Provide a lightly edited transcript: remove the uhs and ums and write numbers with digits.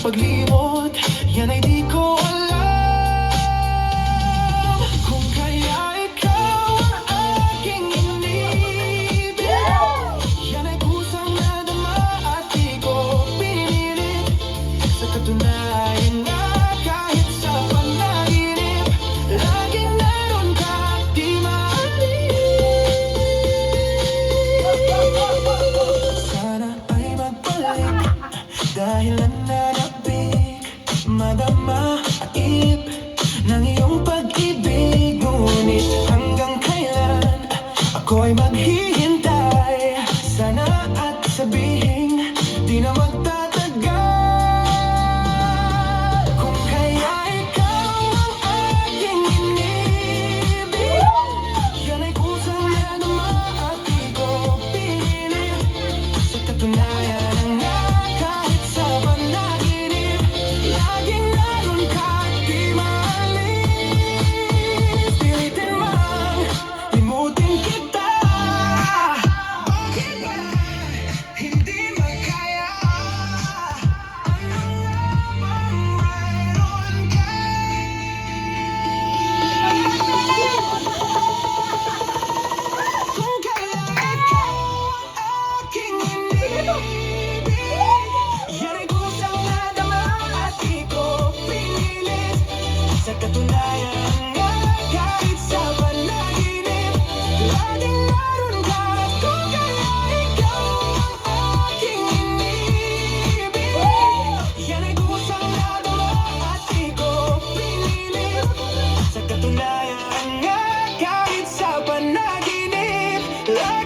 paglimot, yan ay di ko alam. Kung kaya ikaw ang aking inibig, yan ay kusang nadama at di ko pinilit. Sa katunayan nga kahit sa panaginip, laging naroon ka at di maalis. Sana ay magbalik dahil nananabik, madama at ip ng iyong pag-ibig. Ngunit hanggang kailan ako'y maghihintay? Sana at sabihin di na magtatagal. Kung kaya ikaw ang aking inibig, yan ay kusang nadama at di ko pinilit. Sa katunayan nga kahit sa panaginip, laging naroon ka at di maalis. Pilitin mang limutin kita, bakit ba hindi makaya? Ano nga bang mayroon ka? Kung kaya ikaw ang aking inibig, yan ay kusang nadama at di ko pinilit. Sa katunayan nga kahit sa panaginip, laging naroon ka. Kung kaya ikaw ang aking inibig, yan ay kusang nadama at di ko pinilit. Sa katunayan nga kahit sa panaginip, laging